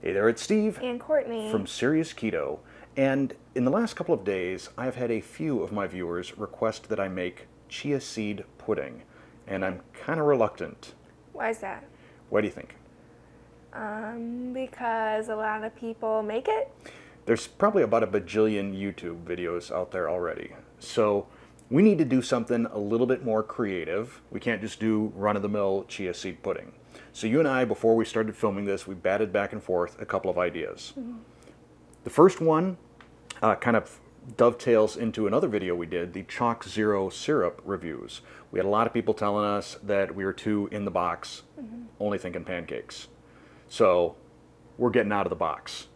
Hey there, it's Steve and Courtney from Serious Keto. And in the last couple of days, I've had a few of my viewers request that I make chia seed pudding. And I'm kind of reluctant. Why is that? Why do you think? Because a lot of people make it. There's probably about a bajillion YouTube videos out there already. So we need to do something a little bit more creative. We can't just do run-of-the-mill chia seed pudding. So you and I, before we started filming this, we batted back and forth a couple of ideas. Mm-hmm. The first one kind of dovetails into another video we did, the ChocZero syrup reviews. We had a lot of people telling us that we were too in the box, only thinking pancakes. So we're getting out of the box.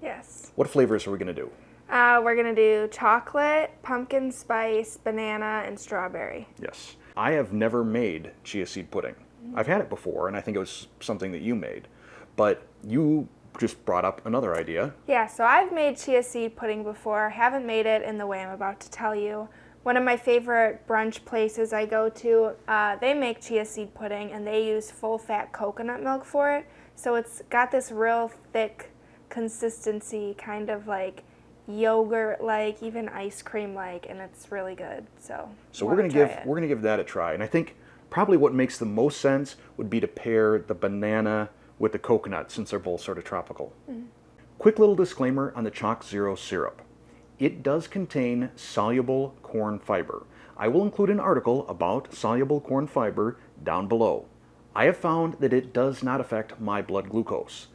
Yes. What flavors are we going to do? We're going to do chocolate, pumpkin spice, banana, and strawberry. Yes. I have never made chia seed pudding. I've had it before, and I think it was something that you made. But you just brought up another idea. Yeah, so I've made chia seed pudding before. Haven't made it in the way I'm about to tell you. One of my favorite brunch places I go to, they make chia seed pudding, and they use full-fat coconut milk for it. So it's got this real thick consistency, kind of like yogurt-like, even ice cream-like, and it's really good. So we're gonna give that a try. And I think probably what makes the most sense would be to pair the banana with the coconut, since they're both sort of tropical. Mm-hmm. Quick little disclaimer on the ChocZero syrup. It does contain soluble corn fiber. I will include an article about soluble corn fiber down below. I have found that it does not affect my blood glucose.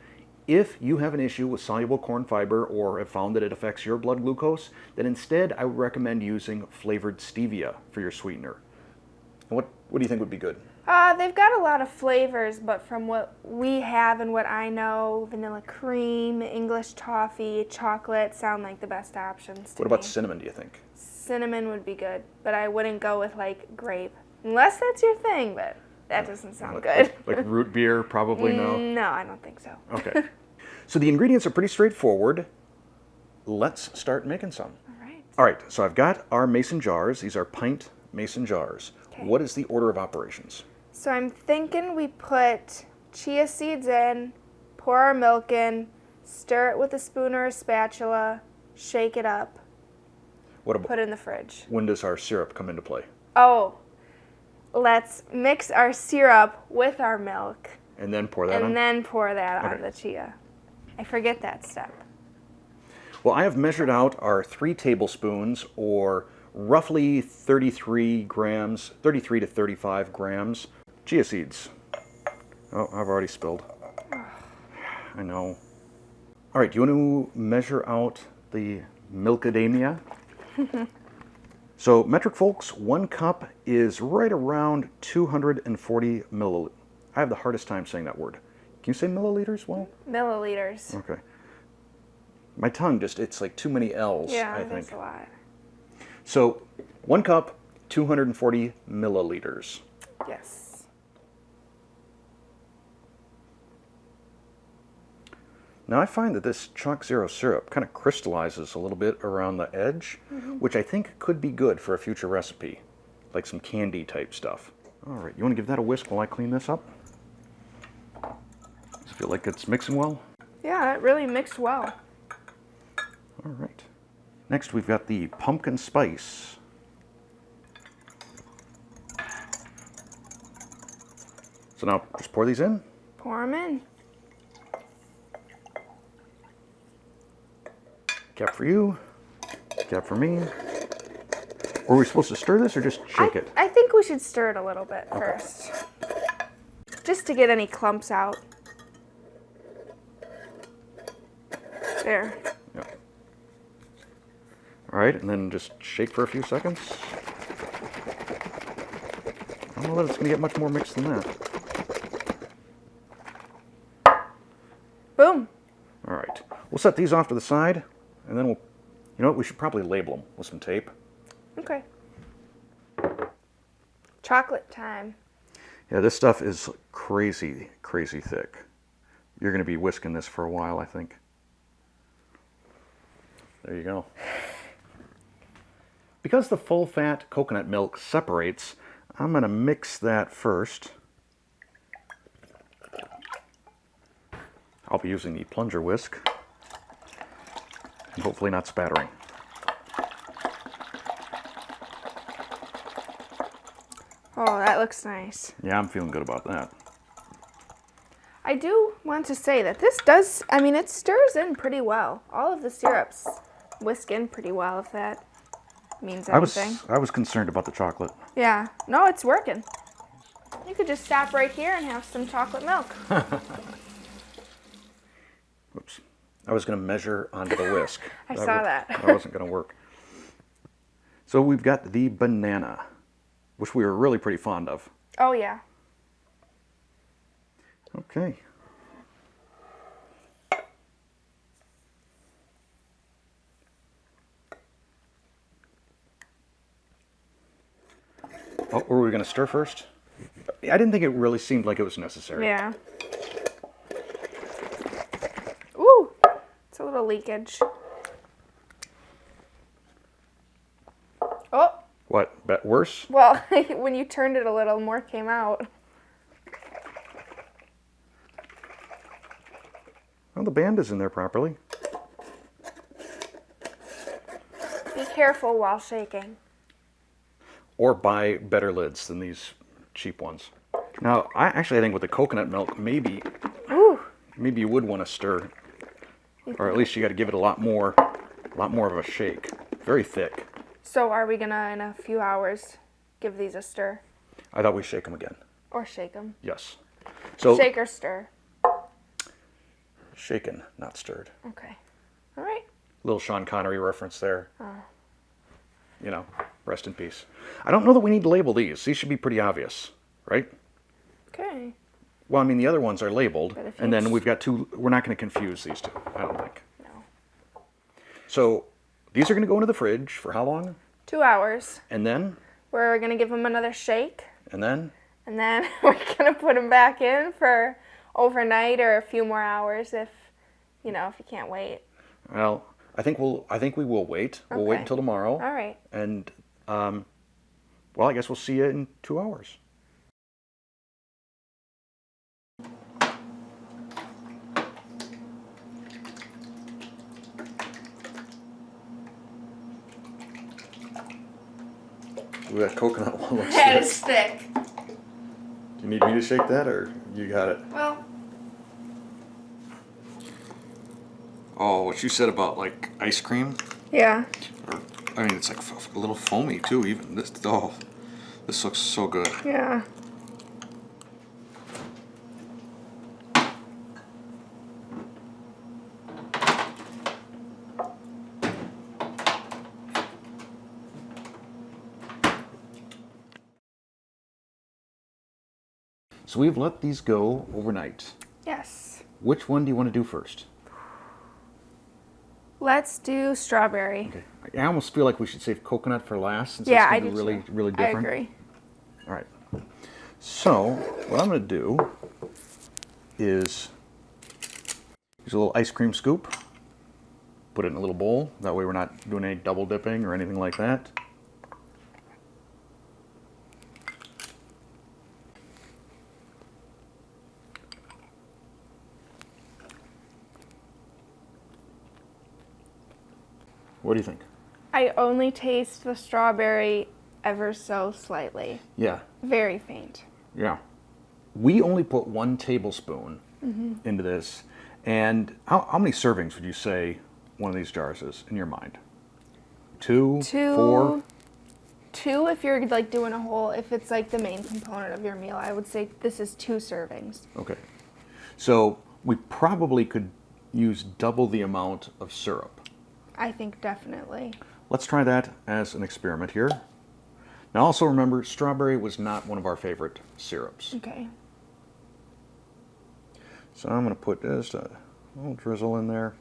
If you have an issue with soluble corn fiber or have found that it affects your blood glucose, then instead I would recommend using flavored stevia for your sweetener. What do you think would be good? They've got a lot of flavors, but from what we have and what I know, vanilla cream, English toffee, chocolate sound like the best options to me. What about cinnamon, do you think? Cinnamon would be good, but I wouldn't go with like grape, unless that's your thing, but that doesn't sound good. Like root beer, probably no? No, I don't think so. Okay. So the ingredients are pretty straightforward. Let's start making some. All right, so I've got our mason jars. These are pint mason jars. Okay. What is the order of operations? So I'm thinking we put chia seeds in, pour our milk in, stir it with a spoon or a spatula, shake it up, put it in the fridge. When does our syrup come into play? Oh, let's mix our syrup with our milk. And then pour that on? And then pour that on the chia. I forget that step. Well, I have measured out our 3 tablespoons, or roughly 33 to 35 grams, chia seeds. Oh, I've already spilled. I know. All right, do you want to measure out the milkademia? So, metric folks, 1 cup is right around 240 milliliters. I have the hardest time saying that word. Can you say milliliters well? Milliliters. Okay. My tongue it's like too many L's, yeah, I think. that's a lot. So, 1 cup, 240 milliliters. Yes. Now, I find that this ChocZero syrup kind of crystallizes a little bit around the edge, which I think could be good for a future recipe, like some candy type stuff. All right, you want to give that a whisk while I clean this up? Does it feel like it's mixing well? Yeah, it really mixed well. All right. Next, we've got the pumpkin spice. So now, just pour these in. Pour them in. Cap for you, cap for me. Or are we supposed to stir this or just shake it? I think we should stir it a little bit first. Just to get any clumps out. There. Yeah. All right, and then just shake for a few seconds. I don't know that it's going to get much more mixed than that. Boom. All right. We'll set these off to the side, and then you know what, we should probably label them with some tape. Okay. Chocolate time. Yeah, this stuff is crazy, crazy thick. You're going to be whisking this for a while, I think. There you go. Because the full-fat coconut milk separates, I'm going to mix that first. I'll be using the plunger whisk and hopefully not spattering. Oh, that looks nice. Yeah, I'm feeling good about that. I do want to say that this does, I mean, it stirs in pretty well. All of the syrups whisk in pretty well, if that means anything. I was concerned about the chocolate. Yeah. No, it's working. You could just stop right here and have some chocolate milk. Oops. I was going to measure onto the whisk. I saw that. That wasn't going to work. So we've got the banana, which we were really pretty fond of. Oh, yeah. Okay. Oh, were we going to stir first? I didn't think it really seemed like it was necessary. Yeah. Ooh, it's a little leakage. Oh. What? Bet worse? Well, when you turned it a little, more came out. Well, the band is in there properly. Be careful while shaking. Or buy better lids than these cheap ones. Now, I think with the coconut milk, maybe you would want to stir, or at least you got to give it a lot more of a shake. Very thick. So are we gonna, in a few hours, give these a stir? I thought we'd shake them again. Or shake them? Yes. So Shake or stir? shaken, not stirred. Okay. All right. Little Sean Connery reference there. You know, rest in peace. I don't know that we need to label these. These should be pretty obvious, right? Okay. Well, I mean, the other ones are labeled, But if and you then we've got two. We're not going to confuse these two, I don't think. No. So these are going to go into the fridge for how long? 2 hours. And then? We're gonna give them another shake. And then? And then we're gonna put them back in for overnight or a few more hours if you can't wait. Well, I think we will wait. We'll wait Okay. until tomorrow. All right. And well, I guess we'll see you in 2 hours. Ooh, that coconut one looks That good. is thick. Do you need me to shake that, or you got it? Well, Oh, what you said about like ice cream, yeah. or I mean, it's like a little foamy too. Even this, this looks so good. Yeah. So we've let these go overnight. Yes. Which one do you want to do first? Let's do strawberry. Okay. I almost feel like we should save coconut for last, since Yeah, it's I going to do be really, too. really I different. agree. All right. So what I'm going to do is use a little ice cream scoop. Put it in a little bowl. That way we're not doing any double dipping or anything like that. What do you think? I only taste the strawberry ever so slightly. Yeah. Very faint. Yeah. We only put 1 tablespoon into this. And how many servings would you say one of these jars is in your mind? 2? 4? 2 if you're like doing a whole, if it's like the main component of your meal. I would say this is 2 servings. Okay. So we probably could use double the amount of syrup. I think definitely. Let's try that as an experiment here. Now also remember, strawberry was not one of our favorite syrups. Okay. So I'm going to put just a little drizzle in there.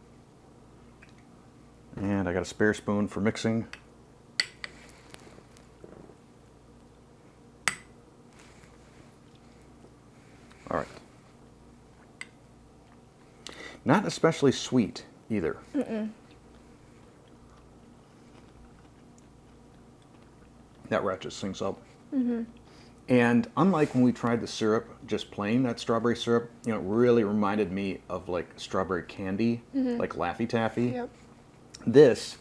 And I got a spare spoon for mixing. All right. Not especially sweet either. That ratchets things up. And unlike when we tried the syrup, just plain, that strawberry syrup, it really reminded me of like strawberry candy, like Laffy Taffy. Yep. This,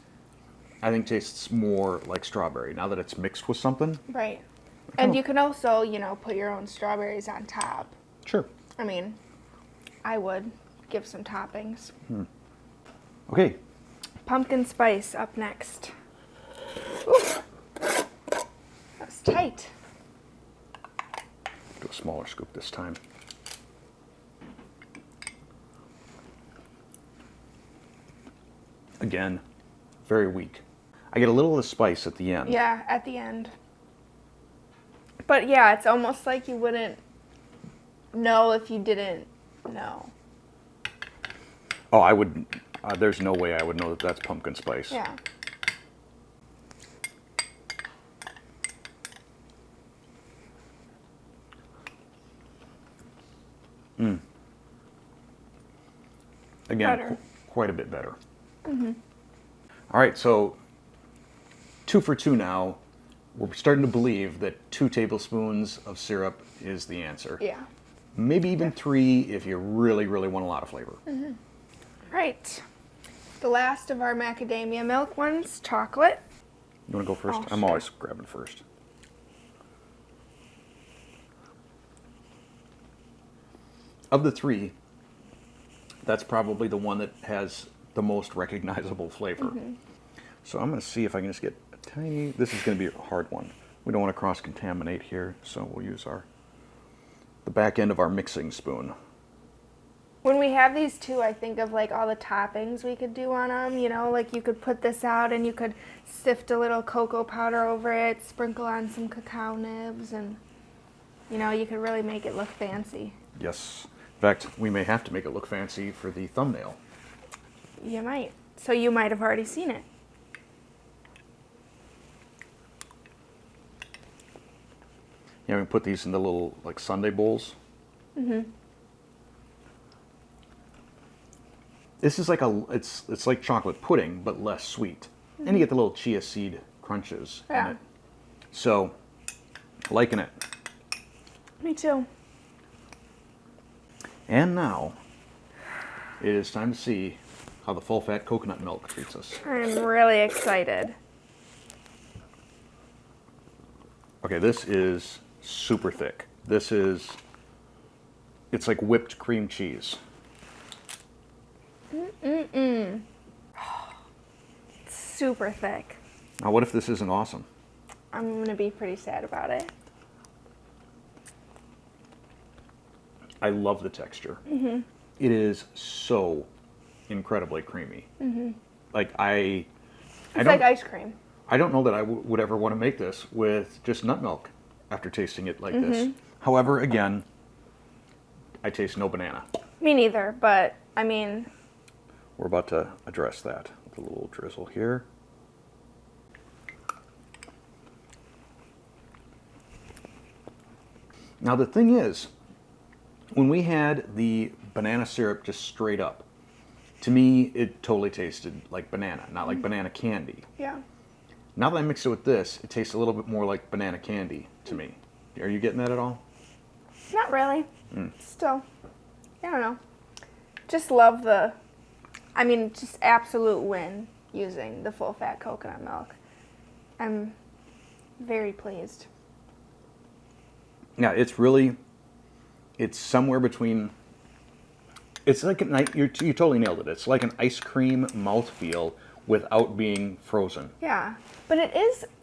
I think, tastes more like strawberry now that it's mixed with something. Right. And you can also, put your own strawberries on top. Sure. I mean, I would give some toppings. Okay. Pumpkin spice up next. Ooh. That's tight. Do a smaller scoop this time. Again, very weak. I get a little of the spice at the end. Yeah, at the end. But yeah, it's almost like you wouldn't know if you didn't know. Oh, I would. There's no way I would know that that's pumpkin spice. Yeah. Again, Better. quite a bit better. All right, so 2 for 2 now. We're starting to believe that 2 tablespoons of syrup is the answer. Yeah. Maybe even 3 if you really, really want a lot of flavor. Right. The last of our macadamia milk ones, chocolate. You want to go first? Oh, I'm sure. always grabbing first. Of the 3, that's probably the one that has the most recognizable flavor. So I'm going to see if I can just get a tiny, this is going to be a hard one. We don't want to cross-contaminate here, so we'll use the back end of our mixing spoon. When we have these too, I think of like all the toppings we could do on them, like you could put this out and you could sift a little cocoa powder over it, sprinkle on some cacao nibs, and you could really make it look fancy. Yes. In fact, we may have to make it look fancy for the thumbnail. You might. So you might have already seen it. Yeah, we put these in the little like sundae bowls. This is like it's like chocolate pudding, but less sweet. And you get the little chia seed crunches in it. So, liking it. Me too. And now, it is time to see how the full-fat coconut milk treats us. I'm really excited. Okay, this is super thick. It's like whipped cream cheese. It's super thick. Now, what if this isn't awesome? I'm going to be pretty sad about it. I love the texture. It is so incredibly creamy. Like It's don't, like ice cream. I don't know that I would ever want to make this with just nut milk after tasting it like this. However, again, I taste no banana. Me neither, but I mean, We're about to address that with a little drizzle here. Now the thing is, when we had the banana syrup just straight up, to me it totally tasted like banana, not like banana candy. yeah. Now that I mix it with this, it tastes a little bit more like banana candy to me. Are you getting that at all? Not really. Still, I don't know. Just love just absolute win using the full fat coconut milk. I'm very pleased. Yeah, it's somewhere between, it's like, you totally nailed it. It's like an ice cream mouthfeel without being frozen. Yeah, but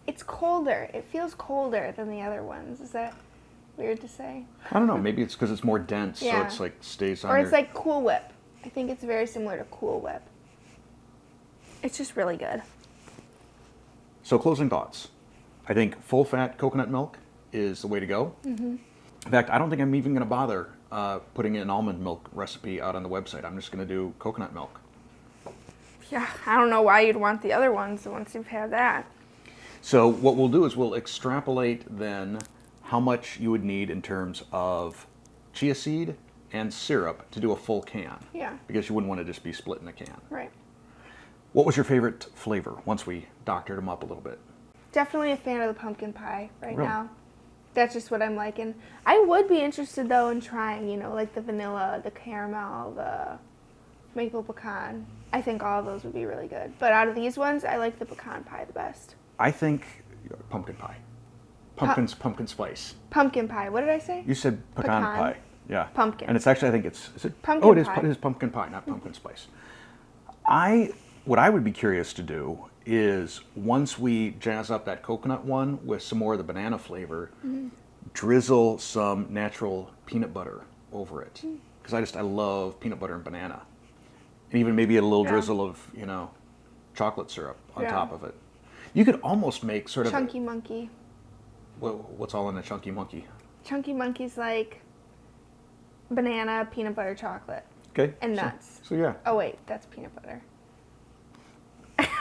it's colder. It feels colder than the other ones. Is that weird to say? I don't know, maybe it's because it's more dense, so Yeah. it's like stays on Or your... it's like Cool Whip. I think it's very similar to Cool Whip. It's just really good. So closing thoughts. I think full-fat coconut milk is the way to go. In fact, I don't think I'm even going to bother putting an almond milk recipe out on the website. I'm just going to do coconut milk. Yeah, I don't know why you'd want the other ones once you've had that. So what we'll do is we'll extrapolate then how much you would need in terms of chia seed and syrup to do a full can. Yeah. Because you wouldn't want to just be split in a can. Right. What was your favorite flavor once we doctored them up a little bit? Definitely a fan of the pumpkin pie right Really? now. That's just what I'm liking. I would be interested, though, in trying, you know, like the vanilla, the caramel, the maple pecan. I think all of those would be really good. But out of these ones, I like the pecan pie the best. I think pumpkin pie. Pumpkin spice. Pumpkin pie. What did I say? You said pecan pie. Yeah. Pumpkin. And it's actually, I think it's, is it? Pumpkin oh, it is, pie. it is pumpkin pie, not pumpkin spice. What I would be curious to do is once we jazz up that coconut one with some more of the banana flavor, drizzle some natural peanut butter over it. Because I love peanut butter and banana. And even maybe a little drizzle of, you know, chocolate syrup on top of it. You could almost make sort of Chunky monkey. What's all in a chunky monkey? Chunky monkey's like banana, peanut butter, chocolate. Okay. And nuts. So yeah. Oh wait, that's peanut butter.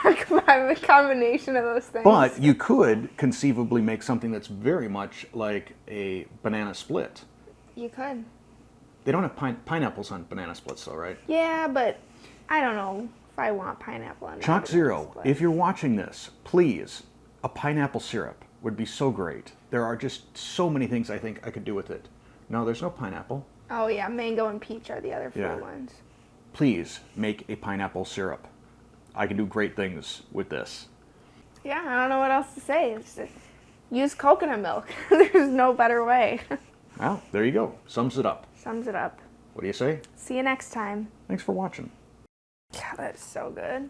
A combination of those things. But you could conceivably make something that's very much like a banana split. You could. They don't have pineapples on banana splits though, right? Yeah, but I don't know if I want pineapple on ChocZero, if you're watching this, please, a pineapple syrup would be so great. There are just so many things I think I could do with it. No, there's no pineapple. Oh yeah, mango and peach are the other fruit ones. Please make a pineapple syrup. I can do great things with this. Yeah, I don't know what else to say. Use coconut milk. There's no better way. Well, there you go. Sums it up. Sums it up. What do you say? See you next time. Thanks for watching. God, that is so good.